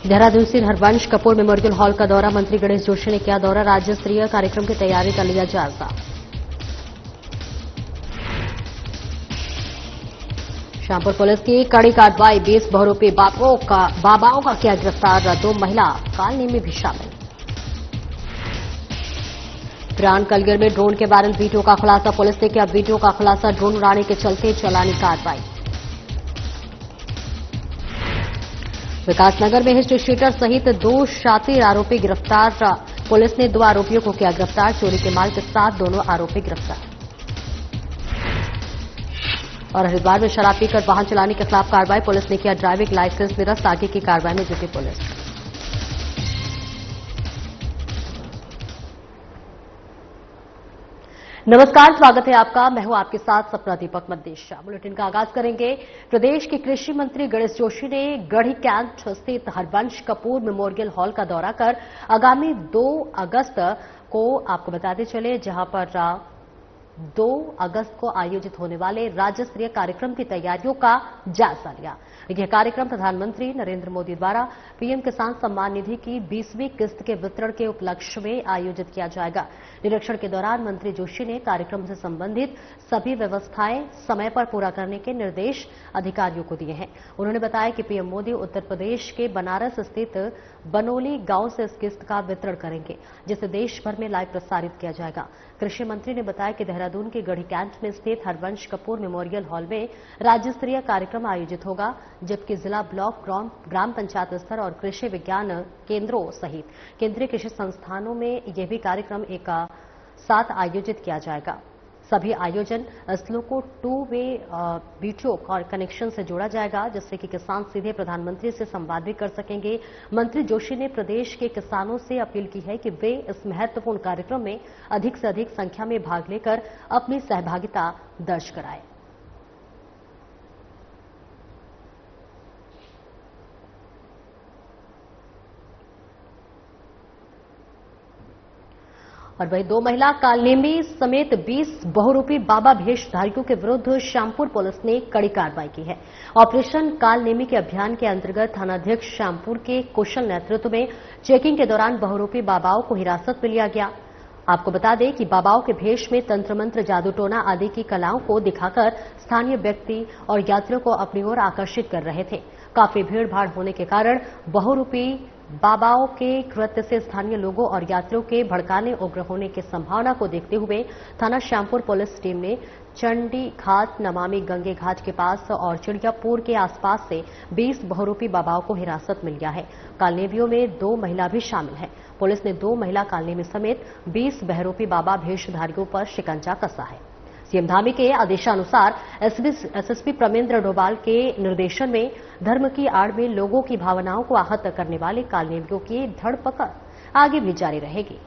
देहरादून से Harvansh Kapoor memorial hall का दौरा, मंत्री गणेश जोशी ने किया दौरा, राज्य स्तरीय कार्यक्रम की तैयारी का लिया जायजा। श्यामपुर पुलिस की कड़ी कार्रवाई, 20 बहुरूपी बाबाओं का किया गिरफ्तार, 2 महिला कॉलोनी में भी शामिल। प्राण कलगिर में ड्रोन के वायरल वीडियो का खुलासा, पुलिस ने किया वीडियो का खुलासा, ड्रोन उड़ाने के चलते चलानी कार्रवाई। विकासनगर में हिस्ट्री शीटर सहित 2 शातिर आरोपी गिरफ्तार, पुलिस ने 2 आरोपियों को किया गिरफ्तार, चोरी के माल के साथ दोनों आरोपी गिरफ्तार। और हरिद्वार में शराब पीकर वाहन चलाने के खिलाफ कार्रवाई, पुलिस ने किया ड्राइविंग लाइसेंस निरस्त, आगे की कार्रवाई में जुटी पुलिस। नमस्कार, स्वागत है आपका, मैं हूं आपके साथ सपना दीपक मद्देशा। बुलेटिन का आगाज करेंगे। प्रदेश के कृषि मंत्री गणेश जोशी ने गढ़ी कैंट स्थित हरवंश कपूर मेमोरियल हॉल का दौरा कर आगामी 2 अगस्त को आपको बताते चले, जहां पर 2 अगस्त को आयोजित होने वाले राज्य स्तरीय कार्यक्रम की तैयारियों का जायजा लिया। यह कार्यक्रम प्रधानमंत्री नरेंद्र मोदी द्वारा पीएम किसान सम्मान निधि की 20वीं किस्त के वितरण के उपलक्ष्य में आयोजित किया जाएगा। निरीक्षण के दौरान मंत्री जोशी ने कार्यक्रम से संबंधित सभी व्यवस्थाएं समय पर पूरा करने के निर्देश अधिकारियों को दिए हैं। उन्होंने बताया कि पीएम मोदी उत्तर प्रदेश के बनारस स्थित बनोली गांव से इस किस्त का वितरण करेंगे, जिसे देश भर में लाइव प्रसारित किया जाएगा। कृषि मंत्री ने बताया कि देहरादून के गढ़ी कैंट में स्थित हरवंश कपूर मेमोरियल हॉल में राज्य स्तरीय कार्यक्रम आयोजित होगा, जबकि जिला, ब्लॉक, ग्राम पंचायत स्तर और कृषि विज्ञान केंद्रों सहित केंद्रीय कृषि संस्थानों में यह भी कार्यक्रम एक साथ आयोजित किया जाएगा। सभी आयोजन स्थलों को 2 वे वीडियो कनेक्शन से जोड़ा जाएगा, जिससे कि किसान सीधे प्रधानमंत्री से संवाद भी कर सकेंगे। मंत्री जोशी ने प्रदेश के किसानों से अपील की है कि वे इस महत्वपूर्ण कार्यक्रम में अधिक से अधिक संख्या में भाग लेकर अपनी सहभागिता दर्ज कराएं। और वही 2 महिला कालनेमी समेत 20 बहुरूपी बाबा भेषधारियों के विरुद्ध श्यामपुर पुलिस ने कड़ी कार्रवाई की है। ऑपरेशन कालनेमी के अभियान के अंतर्गत थानाध्यक्ष श्यामपुर के कुशल नेतृत्व में चेकिंग के दौरान बहुरूपी बाबाओं को हिरासत में लिया गया। आपको बता दें कि बाबाओं के भेष में तंत्र मंत्र, जादू टोना आदि की कलाओं को दिखाकर स्थानीय व्यक्ति और यात्रियों को अपनी ओर आकर्षित कर रहे थे। काफी भीड़ भाड़ होने के कारण बहुरूपी बाबाओं के कृत्य से स्थानीय लोगों और यात्रियों के भड़काने, उग्र होने की संभावना को देखते हुए थाना श्यामपुर पुलिस टीम ने चंडी घाट, नमामि गंगे घाट के पास और चिड़ियापुर के आसपास से 20 बहुरूपी बाबाओं को हिरासत में लिया है। कालनेमियों में 2 महिला भी शामिल है। पुलिस ने 2 महिला कालनेमी समेत 20 बहुरूपी बाबा भेषधारियों पर शिकंजा कसा है। सीएम धामी के आदेशानुसार एसएसपी प्रमेंद्र डोभाल के निर्देशन में धर्म की आड़ में लोगों की भावनाओं को आहत करने वाले कालनेमियों की धरपकड़ आगे भी जारी रहेगी।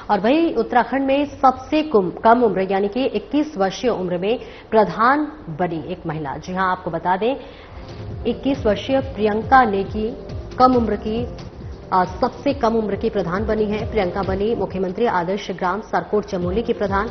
और वहीं उत्तराखंड में सबसे कम उम्र यानी कि 21 वर्षीय उम्र में प्रधान बनी एक महिला। जी हां, आपको बता दें 21 वर्षीय प्रियंका नेगी सबसे कम उम्र की प्रधान बनी है। प्रियंका बनी मुख्यमंत्री आदर्श ग्राम सारकोट चमोली की प्रधान।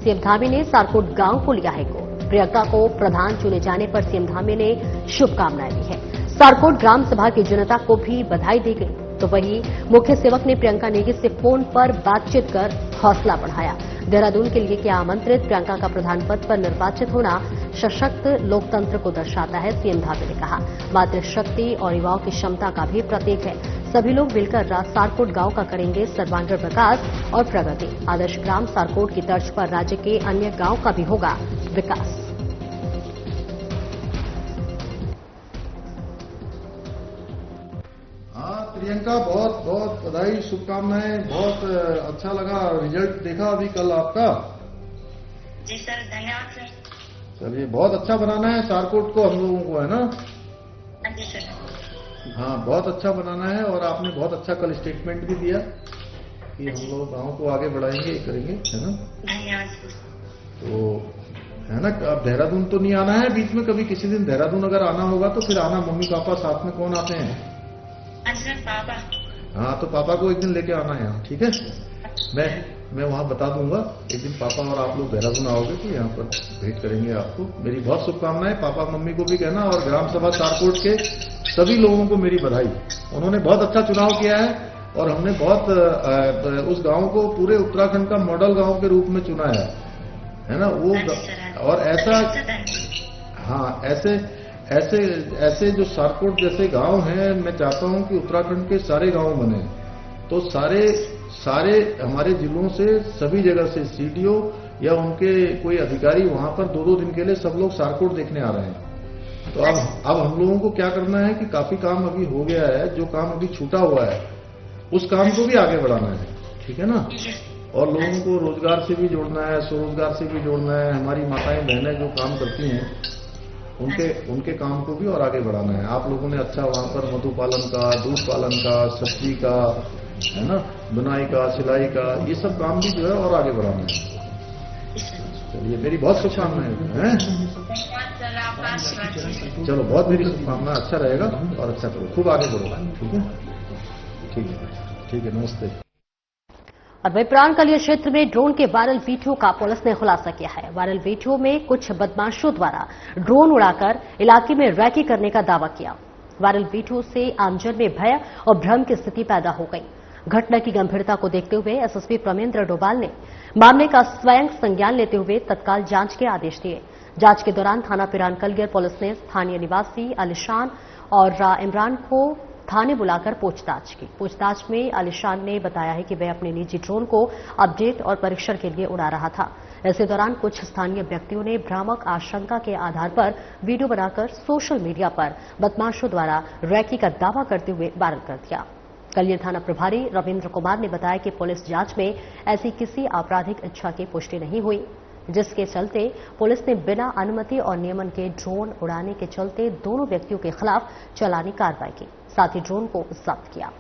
सीएम धामी ने सारकोट गांव को लिया है गोद। प्रियंका को प्रधान चुने जाने पर सीएम धामी ने शुभकामनाएं दी है। सारकोट ग्राम सभा की जनता को भी बधाई दी गई। तो वहीं मुख्य सेवक ने प्रियंका नेगी से फोन पर बातचीत कर हौसला बढ़ाया। देहरादून के लिए किया आमंत्रित। प्रियंका का प्रधान पद पर निर्वाचित होना सशक्त लोकतंत्र को दर्शाता है, सीएम धामी ने कहा। मातृशक्ति और युवाओं की क्षमता का भी प्रतीक है। सभी लोग मिलकर सारकोट गांव का करेंगे सर्वांगीण विकास और प्रगति। आदर्श ग्राम सारकोट की तर्ज पर राज्य के अन्य गांव का भी होगा विकास। प्रियंका, बहुत बहुत बधाई, शुभकामनाएं। बहुत अच्छा लगा रिजल्ट देखा अभी कल आपका। जी सर, धन्यवाद सर। चलिए, बहुत अच्छा बनाना है सारकोट को हम लोगों को, है ना? जी सर। हाँ, बहुत अच्छा बनाना है। और आपने बहुत अच्छा कल स्टेटमेंट भी दिया कि हम लोग गांव को आगे बढ़ाएंगे, करेंगे, है ना? धन्यवाद सर। तो है ना। अब देहरादून तो नहीं आना है बीच में, कभी किसी दिन देहरादून अगर आना होगा तो फिर आना। मम्मी पापा साथ में कौन आते हैं? अच्छा पापा। हाँ, तो पापा को एक दिन लेके आना है यहाँ, ठीक है। मैं वहां बता दूंगा एक दिन पापा और आप लोग देहरादून आओगे तो यहाँ पर भेंट करेंगे आपको। मेरी बहुत शुभकामनाएं। पापा मम्मी को भी कहना, और ग्राम सभा चारकोट के सभी लोगों को मेरी बधाई। उन्होंने बहुत अच्छा चुनाव किया है और हमने बहुत उस गांव को पूरे उत्तराखंड का मॉडल गांव के रूप में चुना है ना वो। और ऐसा, हाँ, ऐसे जो सारकोट जैसे गांव हैं, मैं चाहता हूं कि उत्तराखंड के सारे गांव बने। तो सारे हमारे जिलों से, सभी जगह से सीडीओ या उनके कोई अधिकारी वहां पर 2-2 दिन के लिए सब लोग सारकोट देखने आ रहे हैं। तो अब हम लोगों को क्या करना है कि काफी काम अभी हो गया है, जो काम अभी छूटा हुआ है उस काम को भी आगे बढ़ाना है, ठीक है ना। और लोगों को रोजगार से भी जोड़ना है, स्वरोजगार से भी जोड़ना है। हमारी माताएं बहनें जो काम करती हैं उनके काम को भी और आगे बढ़ाना है। आप लोगों ने अच्छा वहां पर मधु पालन का, दूध पालन का, सब्जी का, है ना, बुनाई का, सिलाई का, ये सब काम भी जो है और आगे बढ़ाना है। चलिए, मेरी बहुत शुभकामनाएं हैं। चलो, बहुत मेरी शुभकामना। अच्छा रहेगा और अच्छा करो, खूब आगे बढ़ो, ठीक है। ठीक है, ठीक है, नमस्ते। और वही प्राणकलिया क्षेत्र में ड्रोन के वायरल वीडियो का पुलिस ने खुलासा किया है। वायरल वीडियो में कुछ बदमाशों द्वारा ड्रोन उड़ाकर इलाके में रैकी करने का दावा किया। वायरल वीडियो से आमजन में भय और भ्रम की स्थिति पैदा हो गई। घटना की गंभीरता को देखते हुए एसएसपी प्रमेंद्र डोभाल ने मामले का स्वयं संज्ञान लेते हुए तत्काल जांच के आदेश दिए। जांच के दौरान थाना प्राणकलिया पुलिस ने स्थानीय निवासी आलिशान और इमरान को थाने बुलाकर पूछताछ की। पूछताछ में आलिशान ने बताया है कि वह अपने निजी ड्रोन को अपडेट और परीक्षण के लिए उड़ा रहा था। इसी दौरान कुछ स्थानीय व्यक्तियों ने भ्रामक आशंका के आधार पर वीडियो बनाकर सोशल मीडिया पर बदमाशों द्वारा रैकी का दावा करते हुए वायरल कर दिया। कलियर थाना प्रभारी रविंद्र कुमार ने बताया कि पुलिस जांच में ऐसी किसी आपराधिक इच्छा की पुष्टि नहीं हुई, जिसके चलते पुलिस ने बिना अनुमति और नियमन के ड्रोन उड़ाने के चलते दोनों व्यक्तियों के खिलाफ चालानी कार्रवाई की, साथ ही ड्रोन को जब्त किया।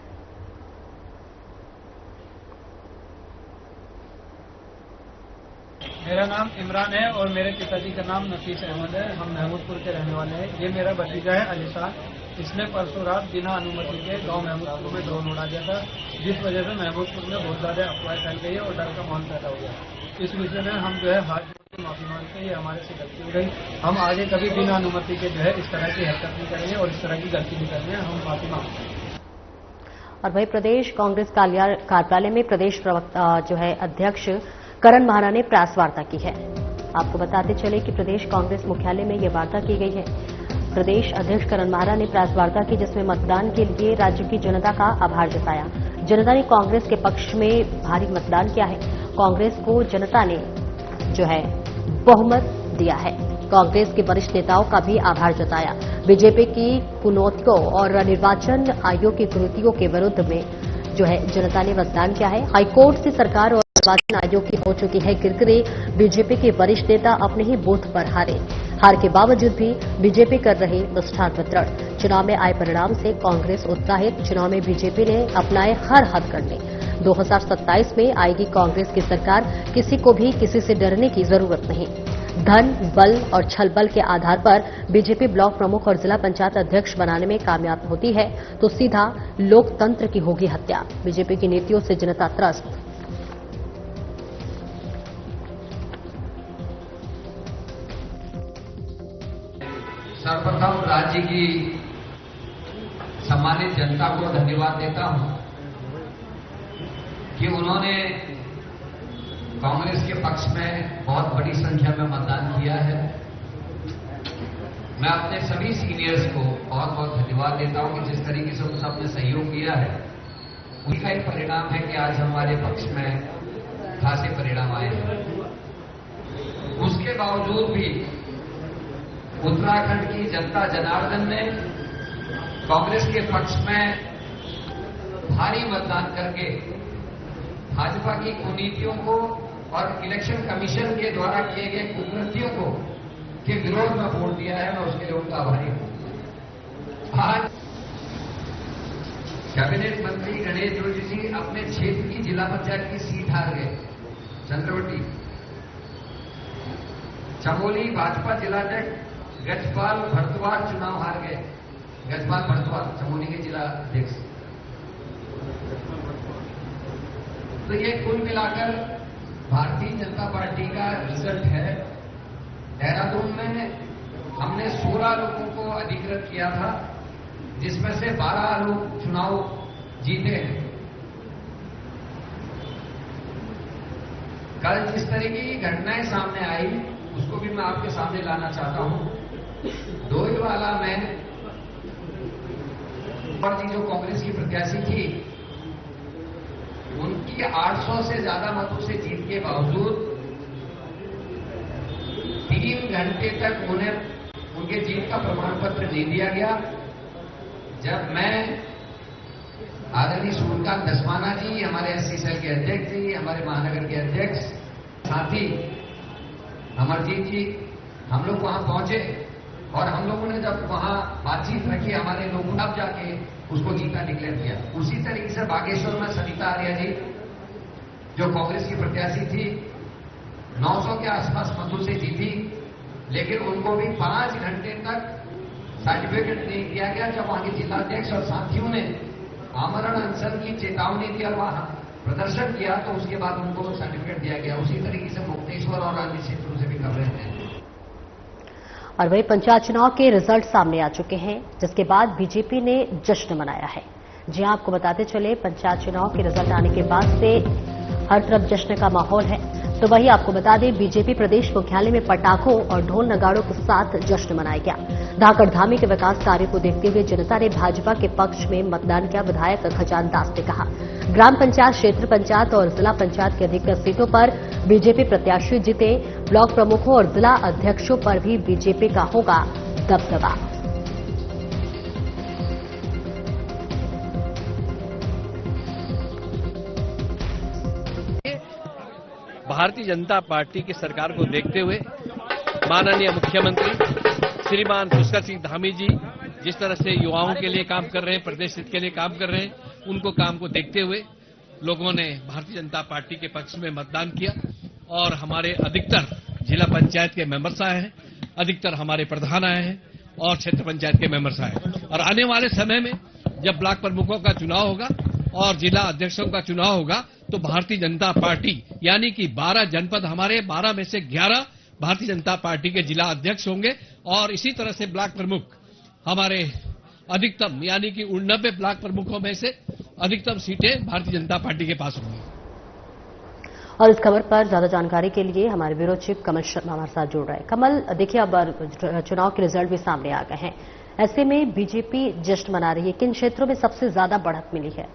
मेरा नाम इमरान है और मेरे पिताजी का नाम नफीस अहमद है। हम महमूदपुर के रहने वाले हैं। ये मेरा भतीजा है अलीशान। इसने परसों रात बिना अनुमति के गांव महमूदपुर में ड्रोन उड़ा दिया था, जिस वजह से महमूदपुर में बहुत ज्यादा अफवाह फैल गई है और डर का माहौल पैदा हो गया। इस विषय में हम जो है हाथ जोड़ के माफी मांगते हैं। ये हमारे से गलती हो गई। हम आगे कभी बिना अनुमति के जो है इस तरह की हरकत नहीं करेंगे और इस तरह की गलती नहीं करेंगे। हम माफी मांगते हैं। और वही प्रदेश कांग्रेस कार्यालय में प्रदेश प्रवक्ता जो है अध्यक्ष करण महाना ने प्रेस वार्ता की है। आपको बताते चले कि प्रदेश कांग्रेस मुख्यालय में यह वार्ता की गई है। प्रदेश अध्यक्ष करण महाना ने प्रेस वार्ता की, जिसमें मतदान के लिए राज्य की जनता का आभार जताया। जनता ने कांग्रेस के पक्ष में भारी मतदान किया है। कांग्रेस को जनता ने जो है बहुमत दिया है। कांग्रेस के वरिष्ठ नेताओं का भी आभार जताया। बीजेपी की कुनौतियों और निर्वाचन आयोग की कुरीतियों के विरुद्ध में जो है जनता ने मतदान किया है। हाईकोर्ट से सरकार और निर्वाचन आयोग की हो चुकी है किरकिरी। बीजेपी के वरिष्ठ नेता अपने ही बूथ पर हारे। हार के बावजूद भी बीजेपी कर रही मिष्ठान वितरण। चुनाव में आए परिणाम से कांग्रेस उत्साहित। चुनाव में बीजेपी ने अपनाए हर हथकंडे। 2027 में आएगी कांग्रेस की सरकार। किसी को भी किसी से डरने की जरूरत नहीं। धन, बल और छल बल के आधार पर बीजेपी ब्लॉक प्रमुख और जिला पंचायत अध्यक्ष बनाने में कामयाब होती है तो सीधा लोकतंत्र की होगी हत्या। बीजेपी की नीतियों से जनता त्रस्त। सर्वप्रथम राज्य की सम्मानित जनता को धन्यवाद देता हूं कि उन्होंने कांग्रेस के पक्ष में बहुत बड़ी संख्या में मतदान किया है। मैं अपने सभी सीनियर्स को बहुत बहुत धन्यवाद देता हूं कि जिस तरीके से उन सबने सहयोग किया है, उसी का ही परिणाम है कि आज हमारे पक्ष में खासे परिणाम आए हैं। उसके बावजूद भी उत्तराखंड की जनता जनार्दन ने कांग्रेस के पक्ष में भारी मतदान करके भाजपा की कुनीतियों को और इलेक्शन कमीशन के द्वारा किए गए कुकृतियों को के विरोध में वोट दिया है। मैं उसके लिए उनका आभारी हूं। आज कैबिनेट मंत्री गणेश जोशी जी अपने क्षेत्र की जिला पंचायत की सीट हार गए, चंद्रवटी। चमोली भाजपा जिलाध्यक्ष गजपाल भरद्वाज चुनाव हार गए। गजपाल भरद्वाज चमोली के जिला अध्यक्ष। तो ये कुल मिलाकर भारतीय जनता पार्टी का रिजल्ट है। देहरादून में हमने 16 लोगों को अधिकृत किया था, जिसमें से 12 लोग चुनाव जीते हैं। कल जिस तरीके की घटनाएं सामने आई उसको भी मैं आपके सामने लाना चाहता हूं। डोईवाला में जी जो कांग्रेस की प्रत्याशी थी, उनकी 800 से ज्यादा मतों से जीत के बावजूद 3 घंटे तक उन्हें उनके जीत का प्रमाण पत्र दे दिया गया। जब मैं आदरणीय सूर्यकांत धस्माना जी, हमारे एससी सेल के अध्यक्ष जी, हमारे महानगर के अध्यक्ष, साथ ही अमरजीत जी, हम लोग वहां पहुंचे और हम लोगों ने जब वहां बातचीत रखी, हमारे लोगों ने अब जाके उसको जीता डिक्लेयर किया। उसी तरीके से बागेश्वर में सविता आर्या जी जो कांग्रेस की प्रत्याशी थी, 900 के आसपास मतों से जीती, लेकिन उनको भी 5 घंटे तक सर्टिफिकेट नहीं दिया गया। जब वहां के जिलाध्यक्ष और साथियों ने आमरण अनशन की चेतावनी दी और वहां प्रदर्शन किया, तो उसके बाद उनको सर्टिफिकेट दिया गया। उसी तरीके से मुक्तेश्वर और अन्य क्षेत्रों से भी कर रहे हैं। और वही पंचायत चुनाव के रिजल्ट सामने आ चुके हैं, जिसके बाद बीजेपी ने जश्न मनाया है। जी हां, आपको बताते चले, पंचायत चुनाव के रिजल्ट आने के बाद से हर तरफ जश्न का माहौल है। तो वही आपको बता दें, बीजेपी प्रदेश मुख्यालय में पटाखों और ढोल नगाड़ों के साथ जश्न मनाया गया। धाकड़ धामी के विकास कार्य को देखते हुए जनता ने भाजपा के पक्ष में मतदान किया। विधायक खजान दास ने कहा, ग्राम पंचायत, क्षेत्र पंचायत और जिला पंचायत की अधिकतर सीटों पर बीजेपी प्रत्याशी जीते। ब्लॉक प्रमुखों और जिला अध्यक्षों पर भी बीजेपी का होगा दबदबा। भारतीय जनता पार्टी की सरकार को देखते हुए माननीय मुख्यमंत्री श्रीमान पुष्कर सिंह धामी जी जिस तरह से युवाओं के लिए काम कर रहे हैं, प्रदेश हित के लिए काम कर रहे हैं, उनको काम को देखते हुए लोगों ने भारतीय जनता पार्टी के पक्ष में मतदान किया और हमारे अधिकतर जिला पंचायत के मेंबर्स आए हैं, अधिकतर हमारे प्रधान आए हैं और क्षेत्र पंचायत के मेंबर्स आए हैं। और आने वाले समय में जब ब्लॉक प्रमुखों का चुनाव होगा और जिला अध्यक्षों का चुनाव होगा, तो भारतीय जनता पार्टी यानी कि 12 जनपद, हमारे 12 में से 11 भारतीय जनता पार्टी के जिला अध्यक्ष होंगे और इसी तरह से ब्लॉक प्रमुख हमारे अधिकतम यानी कि 89 ब्लॉक प्रमुखों में से अधिकतम सीटें भारतीय जनता पार्टी के पास होंगी। और इस खबर पर ज्यादा जानकारी के लिए हमारे ब्यूरो चीफ कमल शर्मा हमारे साथ जुड़ रहे हैं। कमल, देखिए अब चुनाव के रिजल्ट भी सामने आ गए हैं, ऐसे में बीजेपी जश्न मना रही है। किन क्षेत्रों में सबसे ज्यादा बढ़त मिली है?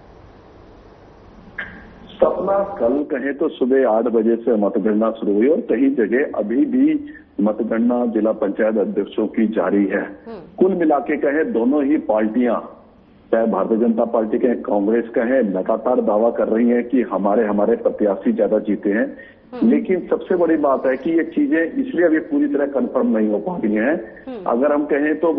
सपना कल कहें तो सुबह 8 बजे से मतगणना शुरू हुई और कई जगह अभी भी मतगणना जिला पंचायत अध्यक्षों की जारी है। कुल मिला के कहें दोनों ही पार्टियां, चाहे भारतीय जनता पार्टी के कांग्रेस कहें, लगातार दावा कर रही हैं कि हमारे प्रत्याशी ज्यादा जीते हैं। लेकिन सबसे बड़ी बात है कि ये चीजें इसलिए अभी पूरी तरह कंफर्म नहीं हो पा रही हैं। अगर हम कहें तो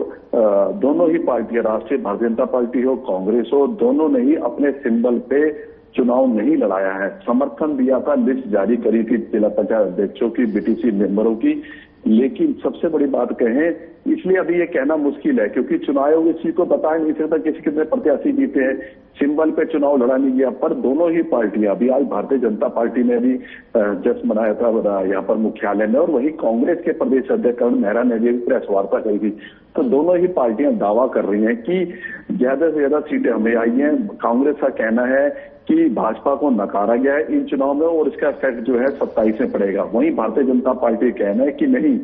दोनों ही पार्टियां, राष्ट्रीय भारतीय जनता पार्टी हो, कांग्रेस हो, दोनों ने ही अपने सिंबल पे चुनाव नहीं लड़ाया है। समर्थन दिया था, लिस्ट जारी करी थी जिला पंचायत अध्यक्षों की, बीटीसी मेंबरों की। लेकिन सबसे बड़ी बात कहें, इसलिए अभी ये कहना मुश्किल है क्योंकि चुनाव आयोग इस चीज को बता नहीं सकता किसी कितने प्रत्याशी जीते हैं, सिंबल पे चुनाव लड़ा नहीं गया। पर दोनों ही पार्टियां, अभी आज भारतीय जनता पार्टी ने भी जश्न मनाया था यहाँ पर मुख्यालय में, और वही कांग्रेस के प्रदेश अध्यक्ष अरुण मेहरा ने भी प्रेस वार्ता करी थी। तो दोनों ही पार्टियां दावा कर रही हैं कि ज्यादा से ज्यादा सीटें हमें आई हैं। कांग्रेस का कहना है कि भाजपा को नकारा गया है इन चुनाव में और इसका इफेक्ट जो है 27 में पड़ेगा। वहीं भारतीय जनता पार्टी कहना है कि नहीं,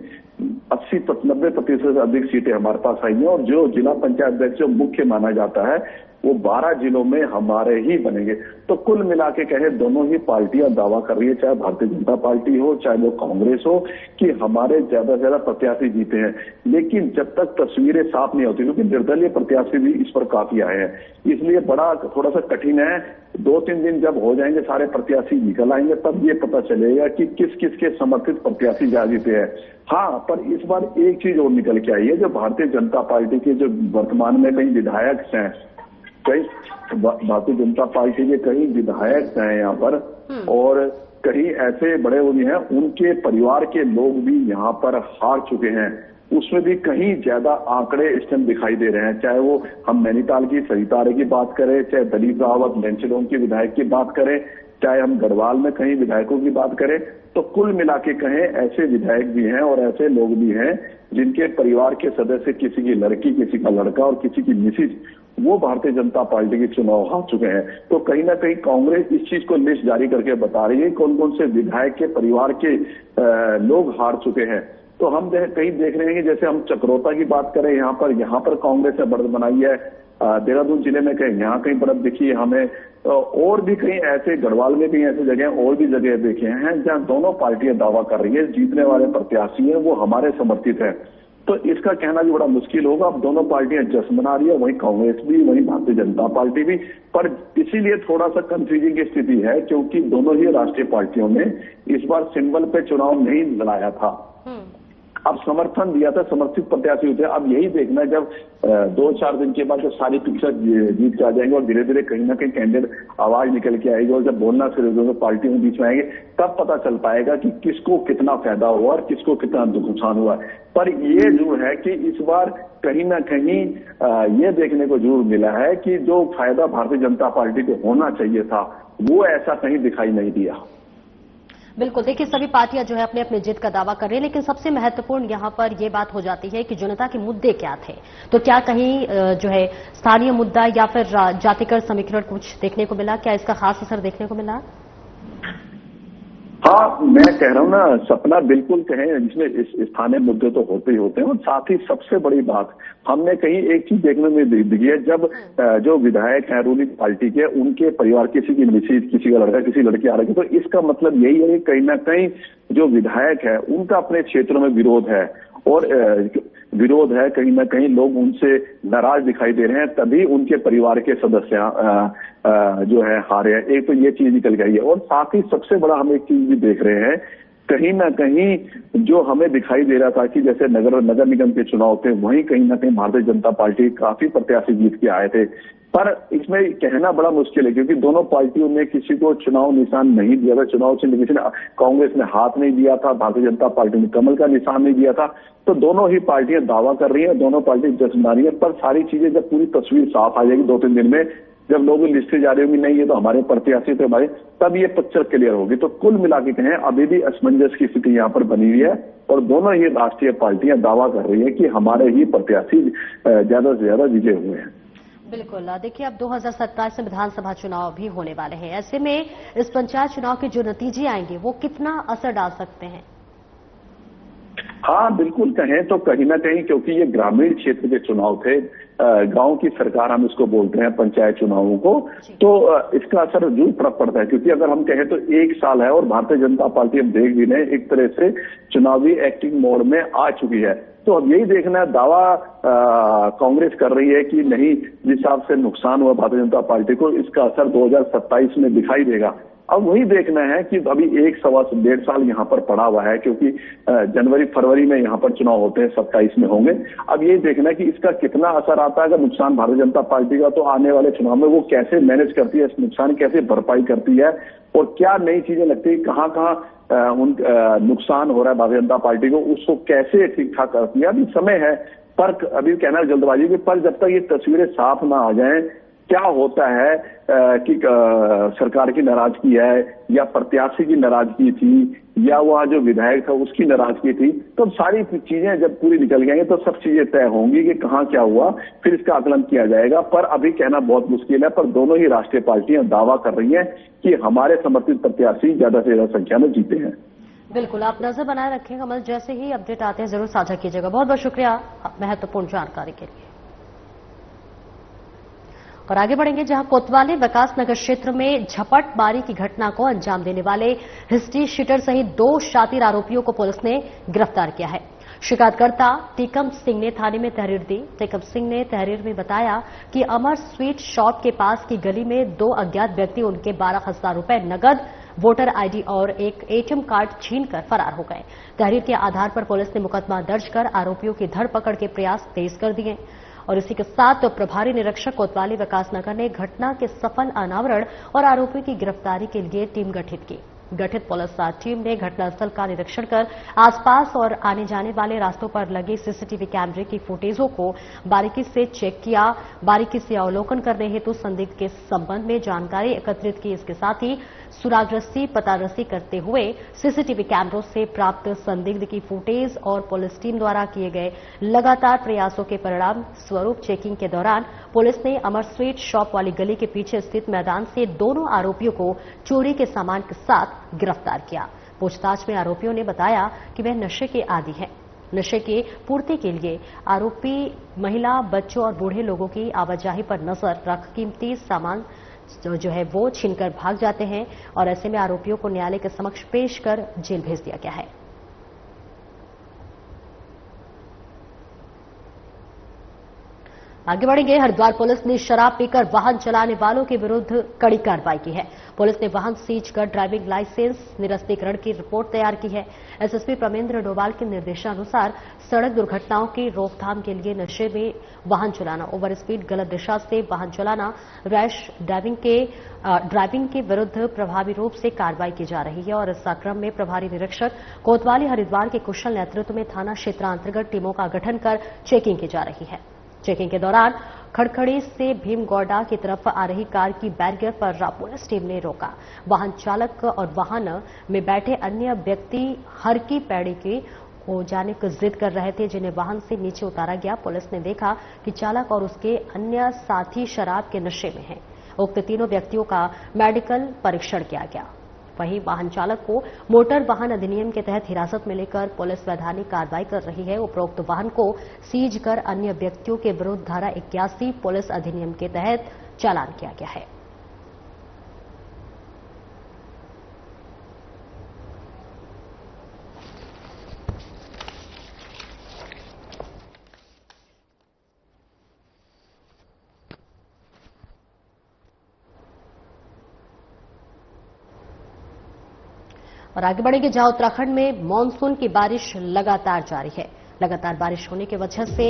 80-90% से अधिक सीटें हमारे पास आई हैं और जो जिला पंचायत अध्यक्ष जो मुख्य माना जाता है वो 12 जिलों में हमारे ही बनेंगे। तो कुल मिला के कहे दोनों ही पार्टियां दावा कर रही है, चाहे भारतीय जनता पार्टी हो चाहे वो कांग्रेस हो, कि हमारे ज्यादा से ज्यादा प्रत्याशी जीते हैं। लेकिन जब तक तस्वीरें साफ नहीं होती, क्योंकि निर्दलीय प्रत्याशी भी इस पर काफी आए हैं, इसलिए बड़ा थोड़ा सा कठिन है। 2-3 दिन जब हो जाएंगे, सारे प्रत्याशी निकल आएंगे, तब ये पता चलेगा कि किस किस के समर्थित प्रत्याशी ज्यादा जीते हैं। हाँ, पर इस बार एक चीज और निकल के आई है, जो भारतीय जनता पार्टी के जो वर्तमान में कई विधायक हैं, कई भारतीय जनता पार्टी के कई विधायक हैं यहाँ पर, और कहीं ऐसे बड़े वो भी हैं, उनके परिवार के लोग भी यहाँ पर हार चुके हैं। उसमें भी कहीं ज्यादा आंकड़े इस टाइम दिखाई दे रहे हैं, चाहे वो हम नैनीताल की सरिता आर्य की बात करें, चाहे दलीप रावत लेंचलोम की विधायक की बात करें, चाहे हम गढ़वाल में कहीं विधायकों की बात करें, तो कुल मिला के कहें ऐसे विधायक भी हैं और ऐसे लोग भी हैं जिनके परिवार के सदस्य, किसी की लड़की, किसी का लड़का और किसी की मिसिज, वो भारतीय जनता पार्टी के चुनाव हार चुके हैं। तो कहीं ना कहीं कांग्रेस इस चीज को लिस्ट जारी करके बता रही है कौन कौन से विधायक के परिवार के लोग हार चुके हैं। तो हम कहीं देख रहे हैं कि जैसे हम चक्रोता की बात करें, यहाँ पर कांग्रेस ने बढ़त बनाई है, देहरादून जिले में कहीं यहाँ कहीं बढ़त दिखी है हमें, और भी कहीं ऐसे गढ़वाल में कहीं ऐसे जगह और भी जगह देखे हैं जहां दोनों पार्टियां दावा कर रही है जीतने वाले प्रत्याशी हैं वो हमारे समर्थित है। तो इसका कहना भी बड़ा मुश्किल होगा। अब दोनों पार्टियां जश्न मना रही है, वहीं कांग्रेस भी, वहीं भारतीय जनता पार्टी भी, पर इसीलिए थोड़ा सा कंफ्यूजिंग की स्थिति है क्योंकि दोनों ही राष्ट्रीय पार्टियों ने इस बार सिंबल पे चुनाव नहीं लड़ाया था। अब समर्थन दिया था, समर्थित प्रत्याशी होते हैं। अब यही देखना है जब 2-4 दिन के बाद जब सारी पिक्चर जीत के आ जाएंगे और धीरे धीरे कहीं ना कहीं कैंडिडेट आवाज निकल के आएगी और जब बोलना शुरू होगा पार्टियों के बीच में आएंगे, तब पता चल पाएगा कि किसको कितना फायदा हुआ और किसको कितना नुकसान हुआ। पर ये जो है कि इस बार कहीं ना कहीं ये देखने को जरूर मिला है कि जो फायदा भारतीय जनता पार्टी को होना चाहिए था वो ऐसा कहीं दिखाई नहीं दिया। बिल्कुल, देखिए सभी पार्टियां जो है अपने अपने जीत का दावा कर रही है, लेकिन सबसे महत्वपूर्ण यहां पर यह बात हो जाती है कि जनता के मुद्दे क्या थे। तो क्या कहीं जो है स्थानीय मुद्दा या फिर जातिगत समीकरण कुछ देखने को मिला? क्या इसका खास असर देखने को मिला? हाँ, मैं कह रहा हूँ ना, सपना बिल्कुल कहें जिसमें स्थानीय मुद्दे तो होते ही होते हैं और साथ ही सबसे बड़ी बात हमने कहीं एक चीज देखने में दिखी है, जब जो विधायक हैं रूलिंग पार्टी के, उनके परिवार किसी की मिसिज, किसी का लड़का, किसी लड़की आ रही है, तो इसका मतलब यही है कि कहीं ना कहीं जो विधायक है उनका अपने क्षेत्रों में विरोध है और विरोध है, कहीं ना कहीं लोग उनसे नाराज दिखाई दे रहे हैं, तभी उनके परिवार के सदस्य जो है हारे हैं। एक तो ये चीज निकल गई है और साथ ही सबसे बड़ा हम एक चीज भी देख रहे हैं, कहीं ना कहीं जो हमें दिखाई दे रहा था कि जैसे नगर निगम के चुनाव थे, वहीं कहीं ना कहीं भारतीय जनता पार्टी काफी प्रत्याशी जीत के आए थे। पर इसमें कहना बड़ा मुश्किल है क्योंकि दोनों पार्टियों ने किसी को चुनाव निशान नहीं दिया था। चुनाव से किसी ने, कांग्रेस ने हाथ नहीं दिया था, भारतीय जनता पार्टी ने कमल का निशान नहीं दिया था। तो दोनों ही पार्टियां दावा कर रही हैं, दोनों पार्टी जश्न मना रही है, पर सारी चीजें जब पूरी तस्वीर साफ आ जाएगी 2-3 दिन में, जब लोग लिस्टें जारी होंगी, नहीं ये तो हमारे प्रत्याशी थे हमारे, तब ये पिक्चर क्लियर होगी। तो कुल मिला के कहें अभी भी असमंजस की स्थिति यहाँ पर बनी हुई है और दोनों ही राष्ट्रीय पार्टियां दावा कर रही है कि हमारे ही प्रत्याशी ज्यादा से ज्यादा विजय हुए हैं। बिल्कुल, देखिए अब 2027 में विधानसभा चुनाव भी होने वाले हैं। ऐसे में इस पंचायत चुनाव के जो नतीजे आएंगे वो कितना असर डाल सकते हैं? हाँ, बिल्कुल कहें तो कहीं ना कहीं, क्योंकि ये ग्रामीण क्षेत्र के चुनाव थे, गांव की सरकार हम इसको बोलते हैं पंचायत चुनावों को, तो इसका असर जरूर फर्क पड़ता है। क्योंकि अगर हम कहें तो 1 साल है और भारतीय जनता पार्टी हम देख भी रहे हैं एक तरह से चुनावी एक्टिंग मोड में आ चुकी है। तो अब यही देखना है, दावा कांग्रेस कर रही है कि नहीं, जिस हिसाब से नुकसान हुआ भारतीय जनता पार्टी को, इसका असर 2027 में दिखाई देगा। अब वही देखना है कि अभी 1-1.5 साल यहाँ पर पड़ा हुआ है, क्योंकि जनवरी-फरवरी में यहाँ पर चुनाव होते हैं, 27 में होंगे। अब ये देखना है कि इसका कितना असर आता है। अगर नुकसान भारतीय जनता पार्टी का, तो आने वाले चुनाव में वो कैसे मैनेज करती है, इस नुकसान कैसे भरपाई करती है और क्या नई चीजें लगती है, कहाँ नुकसान हो रहा है भारतीय जनता पार्टी को, उसको कैसे ठीक ठाक करती है। अभी समय है, पर अभी कहना है जल्दबाजी की, पर जब तक ये तस्वीरें साफ ना आ जाएं, क्या होता है कि सरकार की नाराजगी है या प्रत्याशी की नाराजगी थी या वह जो विधायक था उसकी नाराजगी थी, तो सारी चीजें जब पूरी निकल जाएंगी तो सब चीजें तय होंगी कि कहाँ क्या हुआ, फिर इसका आकलन किया जाएगा। पर अभी कहना बहुत मुश्किल है, पर दोनों ही राष्ट्रीय पार्टियां दावा कर रही हैं कि हमारे समर्थित प्रत्याशी ज्यादा से ज्यादा संख्या में जीते हैं। बिल्कुल, आप नजर बनाए रखें कमल, जैसे ही अपडेट आते हैं जरूर साझा कीजिएगा। बहुत बहुत शुक्रिया महत्वपूर्ण जानकारी के लिए। और आगे बढ़ेंगे, जहां कोतवाली विकास नगर क्षेत्र में झपटमारी की घटना को अंजाम देने वाले हिस्ट्री शीटर सहित 2 शातिर आरोपियों को पुलिस ने गिरफ्तार किया है। शिकायतकर्ता टीकम सिंह ने थाने में तहरीर दी। टीकम सिंह ने तहरीर में बताया कि अमर स्वीट शॉप के पास की गली में 2 अज्ञात व्यक्ति उनके 12,000 रुपए नगद, वोटर आईडी और एक एटीएम कार्ड छीनकर फरार हो गए। तहरीर के आधार पर पुलिस ने मुकदमा दर्ज कर आरोपियों की धरपकड़ के प्रयास तेज कर दिए और इसी के साथ प्रभारी निरीक्षक कोतवाली विकास नगर ने घटना के सफल अनावरण और आरोपियों की गिरफ्तारी के लिए टीम गठित की। गठित पुलिस टीम ने घटनास्थल का निरीक्षण कर आसपास और आने जाने वाले रास्तों पर लगे सीसीटीवी कैमरे की फुटेजों को बारीकी से चेक किया। बारीकी से अवलोकन करने हेतु संदिग्ध के संबंध में जानकारी एकत्रित की। इसके साथ ही सुरागरस्सी पतारस्सी करते हुए सीसीटीवी कैमरों से प्राप्त संदिग्ध की फुटेज और पुलिस टीम द्वारा किए गए लगातार प्रयासों के परिणाम स्वरूप चेकिंग के दौरान पुलिस ने अमर स्वीट शॉप वाली गली के पीछे स्थित मैदान से दोनों आरोपियों को चोरी के सामान के साथ गिरफ्तार किया। पूछताछ में आरोपियों ने बताया कि वह नशे के आदी हैं। नशे की पूर्ति के लिए आरोपी महिला, बच्चों और बूढ़े लोगों की आवाजाही पर नजर रख कीमती सामान जो है वो छीनकर भाग जाते हैं और ऐसे में आरोपियों को न्यायालय के समक्ष पेश कर जेल भेज दिया गया है। आगे बढ़ेंगे। हरिद्वार पुलिस ने शराब पीकर वाहन चलाने वालों के विरुद्ध कड़ी कार्रवाई की है। पुलिस ने वाहन सीज कर ड्राइविंग लाइसेंस निरस्तीकरण की रिपोर्ट तैयार की है। एसएसपी प्रमेंद्र डोभाल के निर्देशानुसार सड़क दुर्घटनाओं की रोकथाम के लिए नशे में वाहन चलाना, ओवर स्पीड, गलत दिशा से वाहन चलाना, रैश ड्राइविंग के विरुद्ध प्रभावी रूप से कार्रवाई की जा रही है और इस क्रम में प्रभारी निरीक्षक कोतवाली हरिद्वार के कुशल नेतृत्व में थाना क्षेत्रांतर्गत टीमों का गठन कर चेकिंग की जा रही है। चेकिंग के दौरान खड़खड़ी से भीमगौड़ा की तरफ आ रही कार की बैरियर पर पुलिस टीम ने रोका। वाहन चालक और वाहन में बैठे अन्य व्यक्ति हर की पैड़ी की हो जाने की जिद कर रहे थे, जिन्हें वाहन से नीचे उतारा गया। पुलिस ने देखा कि चालक और उसके अन्य साथी शराब के नशे में हैं। उक्त तीनों व्यक्तियों का मेडिकल परीक्षण किया गया। वहीं वाहन चालक को मोटर वाहन अधिनियम के तहत हिरासत में लेकर पुलिस वैधानिक कार्रवाई कर रही है। उपरोक्त वाहन को सीज कर अन्य व्यक्तियों के विरुद्ध धारा 81 पुलिस अधिनियम के तहत चालान किया गया है। और आगे बढ़ेंगे जहां उत्तराखंड में मानसून की बारिश लगातार जारी है। लगातार बारिश होने की वजह से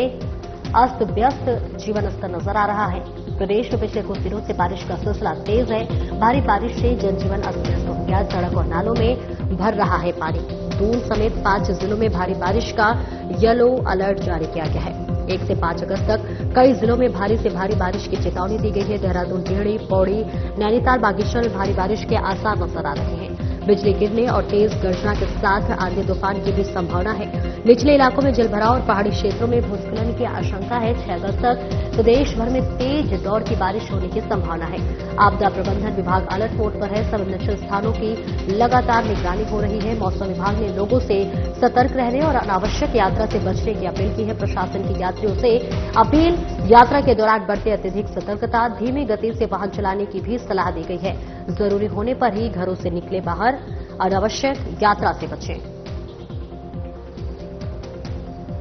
अस्त व्यस्त जीवन स्तर नजर आ रहा है। प्रदेश में पिछले कुछ दिनों से बारिश का सिलसिला तेज है। भारी बारिश से जनजीवन अस्त व्यस्त हो गया। सड़क और नालों में भर रहा है पानी। दून समेत 5 जिलों में भारी बारिश का येलो अलर्ट जारी किया गया है। 1 से 5 अगस्त तक कई जिलों में भारी से भारी बारिश की चेतावनी दी गई है। देहरादून, टिहरी, पौड़ी, नैनीताल, बागेश्वर में भारी बारिश के आसार नजर आ रहे हैं। बिजली गिरने और तेज गर्जना के साथ आंधी तूफान की भी संभावना है। निचले इलाकों में जलभराव और पहाड़ी क्षेत्रों में भूस्खलन की आशंका है। 6 अगस्त तक प्रदेश भर में तेज दौर की बारिश होने की संभावना है। आपदा प्रबंधन विभाग अलर्ट मोड पर है। संवेदनशील स्थानों की लगातार निगरानी हो रही है। मौसम विभाग ने लोगों से सतर्क रहने और अनावश्यक यात्रा से बचने की अपील की है। प्रशासन की यात्रियों से अपील, यात्रा के दौरान बरते अत्यधिक सतर्कता, धीमी गति से वाहन चलाने की भी सलाह दी गई है। जरूरी होने पर ही घरों से निकले बाहर, अनावश्यक यात्रा से बचें।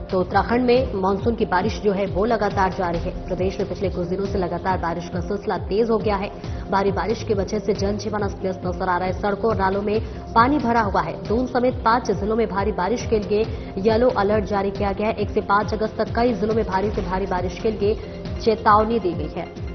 तो उत्तराखंड में मानसून की बारिश जो है वो लगातार जारी है। प्रदेश में पिछले कुछ दिनों से लगातार बारिश का सिलसिला तेज हो गया है। भारी बारिश की वजह से जनजीवन अस्त व्यस्त नजर आ रहा है। सड़कों और नालों में पानी भरा हुआ है। दून समेत 5 जिलों में भारी बारिश के लिए येलो अलर्ट जारी किया गया है। 1 से 5 अगस्त तक कई जिलों में भारी से भारी बारिश के लिए चेतावनी दी गई है।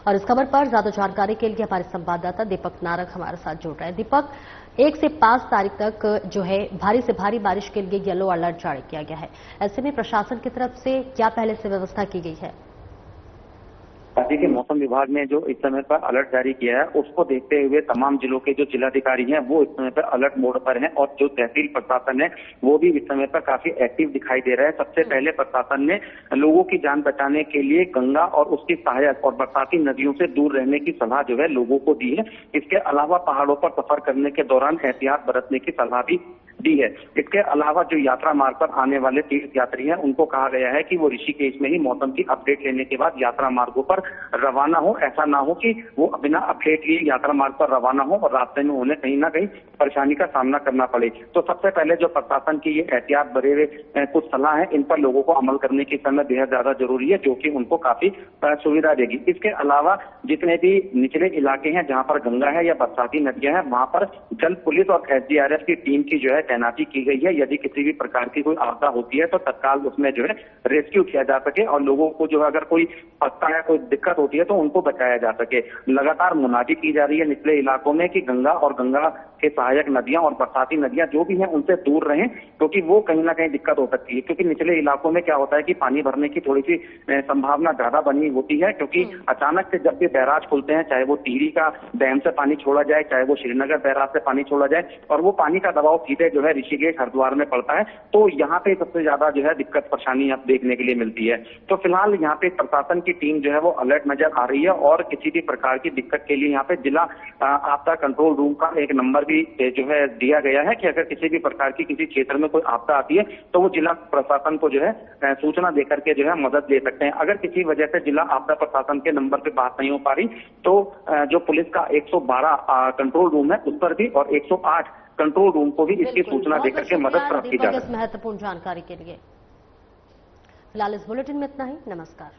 और इस खबर पर ज्यादा जानकारी के लिए हमारे संवाददाता दीपक नारक हमारे साथ जुड़ रहे हैं। दीपक, 1 से 5 तारीख तक जो है भारी से भारी बारिश के लिए येलो अलर्ट जारी किया गया है। ऐसे में प्रशासन की तरफ से क्या पहले से व्यवस्था की गई है? राज्य के मौसम विभाग ने जो इस समय पर अलर्ट जारी किया है, उसको देखते हुए तमाम जिलों के जो जिलाधिकारी हैं वो इस समय पर अलर्ट मोड पर हैं और जो तहसील प्रशासन है वो भी इस समय पर काफी एक्टिव दिखाई दे रहा है। सबसे पहले प्रशासन ने लोगों की जान बचाने के लिए गंगा और उसकी सहायक और बरसाती नदियों से दूर रहने की सलाह जो है लोगों को दी है। इसके अलावा पहाड़ों पर सफर करने के दौरान एहतियात बरतने की सलाह भी दी है। इसके अलावा जो यात्रा मार्ग पर आने वाले तीर्थ यात्री हैं उनको कहा गया है कि वो ऋषिकेश में ही मौसम की अपडेट लेने के बाद यात्रा मार्गों पर रवाना हो। ऐसा ना हो कि वो बिना अपडेट लिए यात्रा मार्ग पर रवाना हो और रास्ते में उन्हें कहीं ना कहीं परेशानी का सामना करना पड़े। तो सबसे पहले जो प्रशासन की ये एहतियात भरे हुए कुछ सलाह है, इन पर लोगों को अमल करने की समय बेहद ज्यादा जरूरी है, जो कि उनको काफी सुविधा देगी। इसके अलावा जितने भी निचले इलाके हैं जहाँ पर गंगा है या बरसाती नदियां हैं, वहां पर जल पुलिस और SDRF की टीम की जो है तैनाती की गई है। यदि किसी भी प्रकार की कोई आपदा होती है तो तत्काल उसमें जो है रेस्क्यू किया जा सके और लोगों को जो है अगर कोई फंसता है, कोई दिक्कत होती है तो उनको बचाया जा सके। लगातार मुनादी की जा रही है निचले इलाकों में कि गंगा और गंगा के सहायक नदियां और बरसाती नदियां जो भी हैं उनसे दूर रहें, क्योंकि वो कहीं ना कहीं दिक्कत हो सकती है। क्योंकि निचले इलाकों में क्या होता है कि पानी भरने की थोड़ी सी संभावना ज्यादा बनी होती है, क्योंकि अचानक से जब भी बैराज खुलते हैं, चाहे वो टिहरी का डैम से पानी छोड़ा जाए, चाहे वो श्रीनगर बैराज से पानी छोड़ा जाए, और वो पानी का दबाव सीधे जो है ऋषिकेश हरिद्वार में पड़ता है, तो यहाँ पे सबसे ज्यादा जो है दिक्कत परेशानी अब देखने के लिए मिलती है। तो फिलहाल यहाँ पे प्रशासन की टीम जो है वो अलर्ट नजर आ रही है और किसी भी प्रकार की दिक्कत के लिए यहाँ पे जिला आपदा कंट्रोल रूम का एक नंबर भी जो है दिया गया है कि अगर किसी भी प्रकार की किसी क्षेत्र में कोई आपदा आती है तो वो जिला प्रशासन को जो है सूचना देकर के जो है मदद ले सकते हैं। अगर किसी वजह से जिला आपदा प्रशासन के नंबर पे बात नहीं हो पा रही तो जो पुलिस का 112 कंट्रोल रूम है उस पर भी और 108 कंट्रोल रूम को भी इसकी सूचना देकर के मदद प्राप्त की जा सकती है। महत्वपूर्ण जानकारी के लिए फिलहाल इस बुलेटिन में इतना ही। नमस्कार।